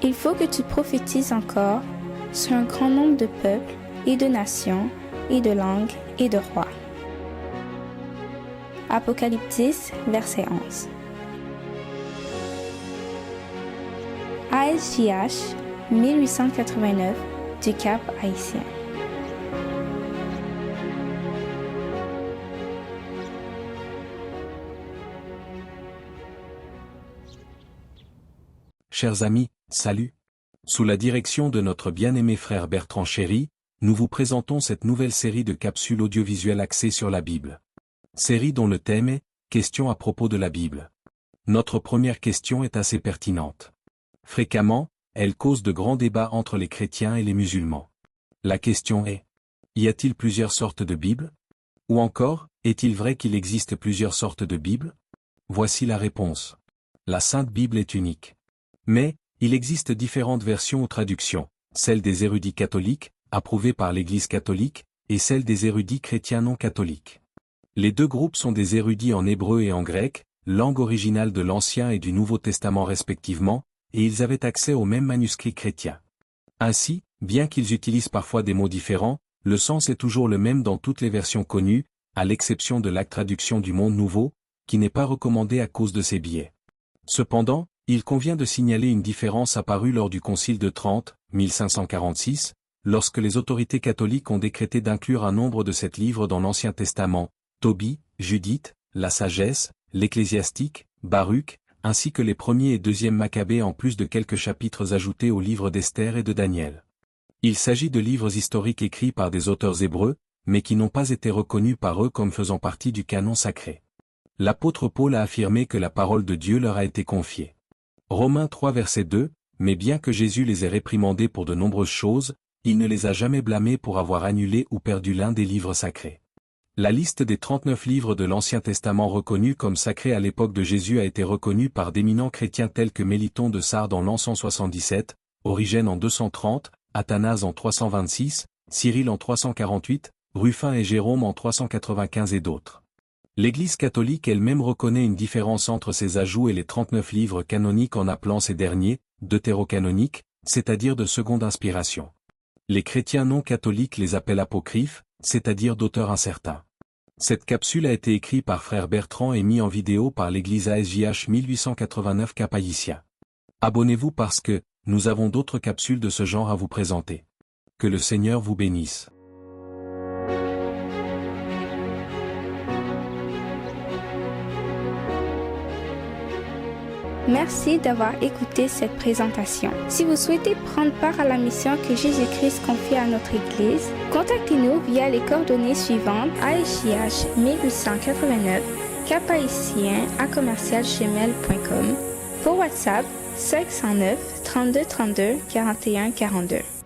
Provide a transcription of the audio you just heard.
Il faut que tu prophétises encore sur un grand nombre de peuples et de nations et de langues et de rois. Apocalypse 10, verset 11. ASJH 1889 du Cap Haïtien. Chers amis, salut! Sous la direction de notre bien-aimé frère Bertrand Chéry, nous vous présentons cette nouvelle série de capsules audiovisuelles axées sur la Bible. Série dont le thème est « Questions à propos de la Bible ». Notre première question est assez pertinente. Fréquemment, elle cause de grands débats entre les chrétiens et les musulmans. La question est « Y a-t-il plusieurs sortes de Bibles ?» Ou encore « Est-il vrai qu'il existe plusieurs sortes de Bibles ?» Voici la réponse. La Sainte Bible est unique. Mais, il existe différentes versions ou traductions, celle des érudits catholiques, approuvée par l'Église catholique, et celle des érudits chrétiens non catholiques. Les deux groupes sont des érudits en hébreu et en grec, langue originale de l'Ancien et du Nouveau Testament respectivement, et ils avaient accès aux mêmes manuscrits chrétiens. Ainsi, bien qu'ils utilisent parfois des mots différents, le sens est toujours le même dans toutes les versions connues, à l'exception de la traduction du Monde Nouveau, qui n'est pas recommandée à cause de ses biais. Cependant, il convient de signaler une différence apparue lors du Concile de Trente, 1546, lorsque les autorités catholiques ont décrété d'inclure un nombre de 7 livres dans l'Ancien Testament, Tobie, Judith, la Sagesse, l'Ecclésiastique, Baruch, ainsi que les premiers et deuxièmes Maccabées en plus de quelques chapitres ajoutés aux livres d'Esther et de Daniel. Il s'agit de livres historiques écrits par des auteurs hébreux, mais qui n'ont pas été reconnus par eux comme faisant partie du canon sacré. L'apôtre Paul a affirmé que la parole de Dieu leur a été confiée. Romains 3 verset 2, mais bien que Jésus les ait réprimandés pour de nombreuses choses, il ne les a jamais blâmés pour avoir annulé ou perdu l'un des livres sacrés. La liste des 39 livres de l'Ancien Testament reconnus comme sacrés à l'époque de Jésus a été reconnue par d'éminents chrétiens tels que Méliton de Sardes en l'an 177, Origène en 230, Athanase en 326, Cyril en 348, Ruffin et Jérôme en 395 et d'autres. L'Église catholique elle-même reconnaît une différence entre ces ajouts et les 39 livres canoniques en appelant ces derniers deutérocanoniques, c'est-à-dire de seconde inspiration. Les chrétiens non catholiques les appellent apocryphes, c'est-à-dire d'auteurs incertains. Cette capsule a été écrite par frère Bertrand et mise en vidéo par l'église ASJH 1889 Cap Haïtien. Abonnez-vous parce que nous avons d'autres capsules de ce genre à vous présenter. Que le Seigneur vous bénisse. Merci d'avoir écouté cette présentation. Si vous souhaitez prendre part à la mission que Jésus-Christ confie à notre Église, contactez-nous via les coordonnées suivantes ASJH 1889 caphaïtien@gmail.com, pour WhatsApp 509 32 32 41 42.